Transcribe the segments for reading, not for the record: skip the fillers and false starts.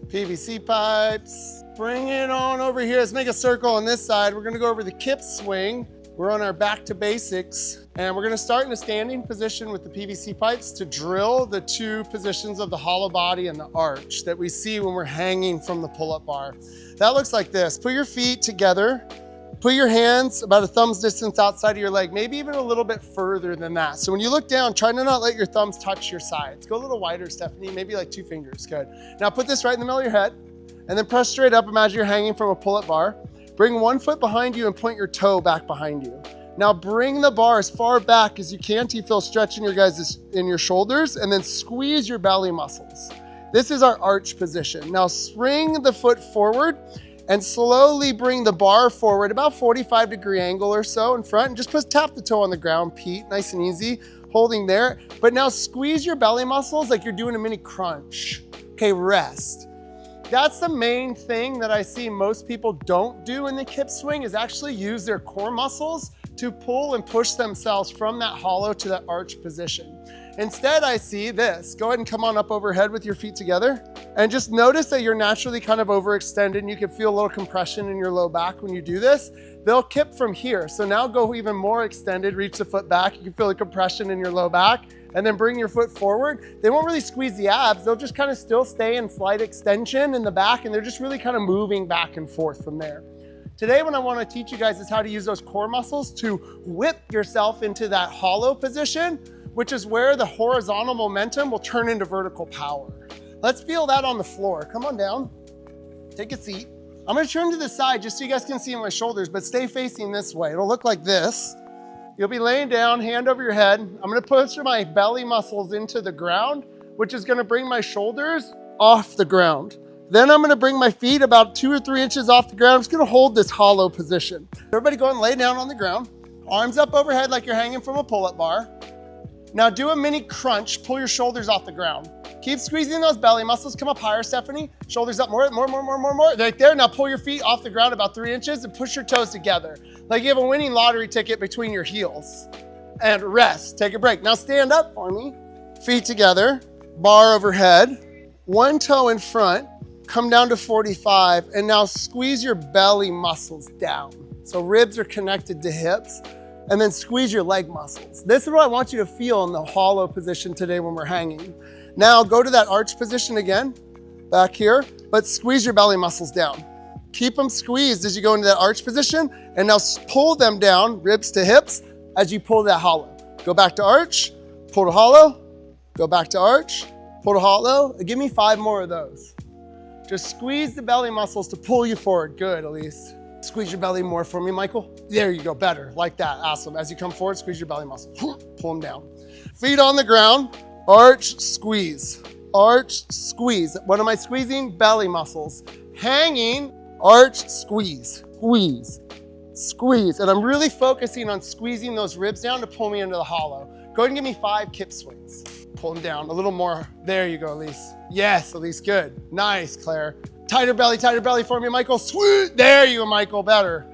PVC pipes. Bring it on over here. Let's make a circle on this side. We're gonna go over the kip swing. We're on our back to basics, and we're gonna start in a standing position with the PVC pipes to drill the two positions of the hollow body and the arch that we see when we're hanging from the pull-up bar. That looks like this. Put your feet together. Put your hands about a thumb's distance outside of your leg, maybe even a little bit further than that. So when you look down, try to not let your thumbs touch your sides. Go a little wider, Stephanie, maybe like 2 fingers, good. Now put this right in the middle of your head, and then press straight up. Imagine you're hanging from a pull-up bar. Bring 1 foot behind you and point your toe back behind you. Now bring the bar as far back as you can till you feel stretch in your shoulders, and then squeeze your belly muscles. This is our arch position. Now swing the foot forward and slowly bring the bar forward about 45-degree angle or so in front, and just tap the toe on the ground, Pete, nice and easy, holding there. But now squeeze your belly muscles like you're doing a mini crunch. Okay, rest. That's the main thing that I see most people don't do in the kip swing, is actually use their core muscles to pull and push themselves from that hollow to that arch position. Instead, I see this. Go ahead and come on up overhead with your feet together, and just notice that you're naturally kind of overextended, and you can feel a little compression in your low back when you do this. They'll kip from here. So now go even more extended, reach the foot back. You can feel the compression in your low back, and then bring your foot forward. They won't really squeeze the abs. They'll just kind of still stay in slight extension in the back, and they're just really kind of moving back and forth from there. Today, what I want to teach you guys is how to use those core muscles to whip yourself into that hollow position, which is where the horizontal momentum will turn into vertical power. Let's feel that on the floor. Come on down, take a seat. I'm gonna turn to the side just so you guys can see my shoulders, but stay facing this way. It'll look like this. You'll be laying down, hand over your head. I'm gonna push my belly muscles into the ground, which is gonna bring my shoulders off the ground. Then I'm gonna bring my feet about 2 or 3 inches off the ground. I'm just gonna hold this hollow position. Everybody go and lay down on the ground. Arms up overhead like you're hanging from a pull-up bar. Now do a mini crunch, pull your shoulders off the ground. Keep squeezing those belly muscles. Come up higher, Stephanie. Shoulders up more. Right there. Now pull your feet off the ground about 3 inches and push your toes together. Like you have a winning lottery ticket between your heels. And rest, take a break. Now stand up for me. Feet together, bar overhead, 1 toe in front, come down to 45, and now squeeze your belly muscles down. So ribs are connected to hips. And then squeeze your leg muscles. This is what I want you to feel in the hollow position today when we're hanging. Now go to that arch position again, back here, but squeeze your belly muscles down. Keep them squeezed as you go into that arch position, and now pull them down, ribs to hips, as you pull that hollow. Go back to arch, pull to hollow, go back to arch, pull to hollow. Give me 5 more of those. Just squeeze the belly muscles to pull you forward. Good, Elise. Squeeze your belly more for me, Michael. There you go, better, like that, awesome. As you come forward, squeeze your belly muscles, pull them down. Feet on the ground, arch, squeeze, arch, squeeze. What am I squeezing? Belly muscles. Hanging, arch, squeeze, squeeze, squeeze. And I'm really focusing on squeezing those ribs down to pull me into the hollow. Go ahead and give me 5 kip swings. Pull them down, a little more. There you go, Elise. Yes, Elise, good. Nice, Claire. Tighter belly for me, Michael. Sweet. There you go, Michael, better.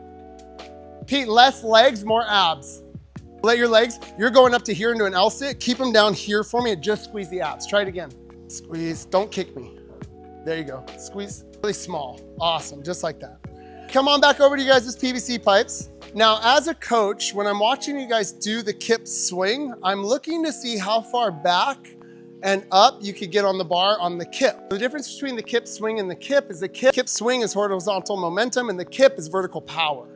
Pete, less legs, more abs. Let your legs, you're going up to here into an L sit. Keep them down here for me and just squeeze the abs. Try it again. Squeeze, don't kick me. There you go, squeeze, really small. Awesome, just like that. Come on back over to you guys' PVC pipes. Now, as a coach, when I'm watching you guys do the kip swing, I'm looking to see how far back and up you could get on the bar on the kip. The difference between the kip swing and the kip is the kip swing is horizontal momentum and the kip is vertical power.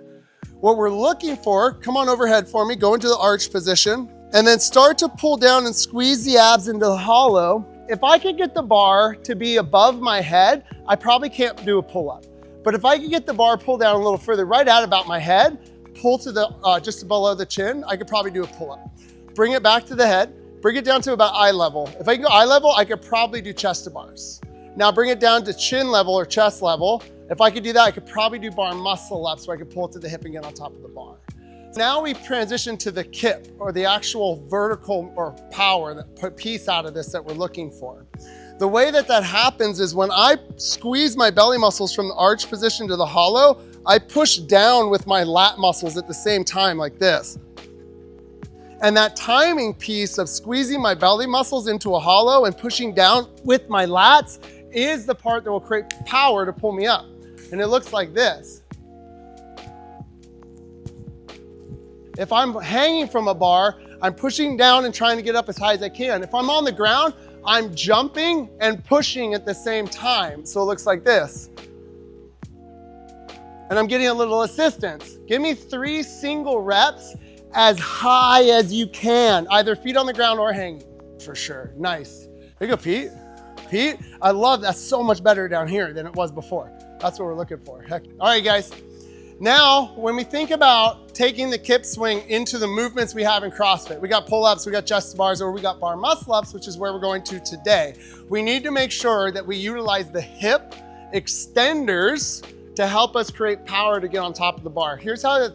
What we're looking for, come on overhead for me, go into the arch position, and then start to pull down and squeeze the abs into the hollow. If I could get the bar to be above my head, I probably can't do a pull-up. But if I could get the bar pulled down a little further, right at about my head, pull to the just below the chin, I could probably do a pull-up. Bring it back to the head. Bring it down to about eye level. If I can go eye level, I could probably do chest to bars. Now bring it down to chin level or chest level. If I could do that, I could probably do bar muscle up so I could pull it to the hip and get on top of the bar. Now we transition to the kip, or the actual vertical or power, that piece out of this that we're looking for. The way that that happens is when I squeeze my belly muscles from the arch position to the hollow, I push down with my lat muscles at the same time like this. And that timing piece of squeezing my belly muscles into a hollow and pushing down with my lats is the part that will create power to pull me up. And it looks like this. If I'm hanging from a bar, I'm pushing down and trying to get up as high as I can. If I'm on the ground, I'm jumping and pushing at the same time. So it looks like this. And I'm getting a little assistance. Give me 3 single reps as high as you can, either feet on the ground or hanging, for sure. Nice. There you go, Pete. Pete, I love that. So much better down here than it was before. That's what we're looking for. Heck. All right, guys. Now, when we think about taking the kip swing into the movements we have in CrossFit, we got pull-ups, we got chest bars, or we got bar muscle-ups, which is where we're going to today. We need to make sure that we utilize the hip extenders to help us create power to get on top of the bar. Here's how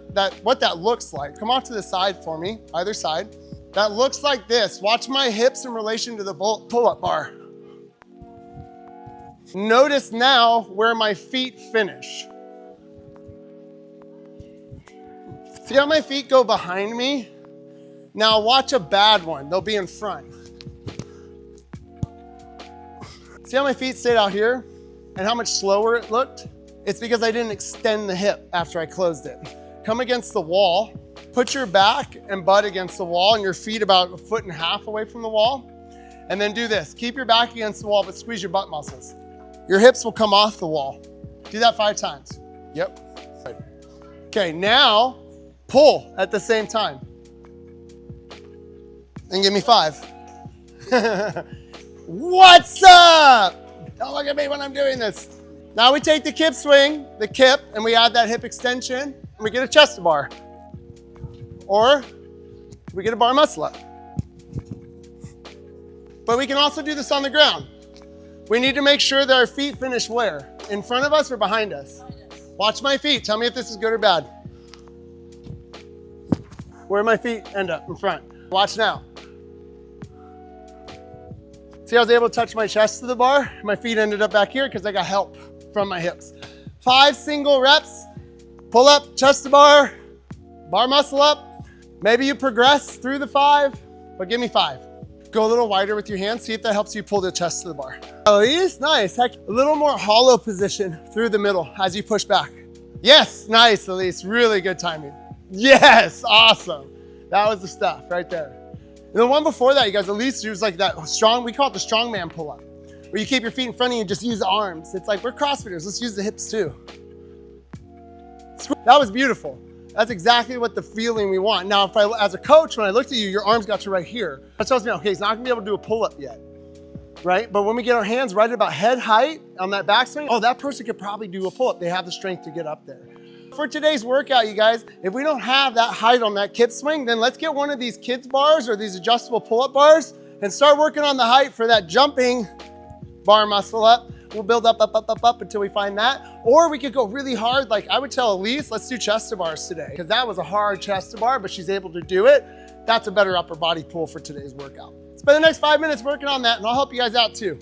what that looks like. Come off to the side for me, either side. That looks like this. Watch my hips in relation to the pull-up bar. Notice now where my feet finish. See how my feet go behind me? Now watch a bad one. They'll be in front. See how my feet stayed out here and how much slower it looked? It's because I didn't extend the hip after I closed it. Come against the wall, put your back and butt against the wall and your feet about 1.5 feet away from the wall. And then do this. Keep your back against the wall, but squeeze your butt muscles. Your hips will come off the wall. Do that 5 times. Yep. Okay, now pull at the same time. And give me 5. What's up? Don't look at me when I'm doing this. Now we take the kip swing, the kip, and we add that hip extension, and we get a chest bar. Or we get a bar muscle up. But we can also do this on the ground. We need to make sure that our feet finish where? In front of us or behind us? Watch my feet. Tell me if this is good or bad. Where my feet end up in front. Watch now. See, I was able to touch my chest to the bar. My feet ended up back here because I got help from my hips. 5 single reps, pull up, chest to bar muscle up. Maybe you progress through the 5, but give me 5. Go a little wider with your hands. See if that helps you pull the chest to the bar. Elise, nice. Heck, a little more hollow position through the middle as you push back. Yes, nice, Elise. Really good timing. Yes, awesome. That was the stuff right there. And the one before that, you guys, Elise, was like that strong, we call it the strongman pull-up, where you keep your feet in front of you and just use the arms. It's like, we're CrossFitters, let's use the hips too. That was beautiful. That's exactly what the feeling we want. Now, if as a coach, when I looked at you, your arms got to right here. That tells me, okay, he's not gonna be able to do a pull-up yet, right? But when we get our hands right at about head height on that backswing, oh, that person could probably do a pull-up. They have the strength to get up there. For today's workout, you guys, if we don't have that height on that kip swing, then let's get one of these kids bars or these adjustable pull-up bars and start working on the height for that jumping bar muscle up. We'll build up until we find that. Or we could go really hard. Like I would tell Elise, let's do chest to bars today, because that was a hard chest to bar, but she's able to do it. That's a better upper body pull for today's workout. Spend the next 5 minutes working on that and I'll help you guys out too.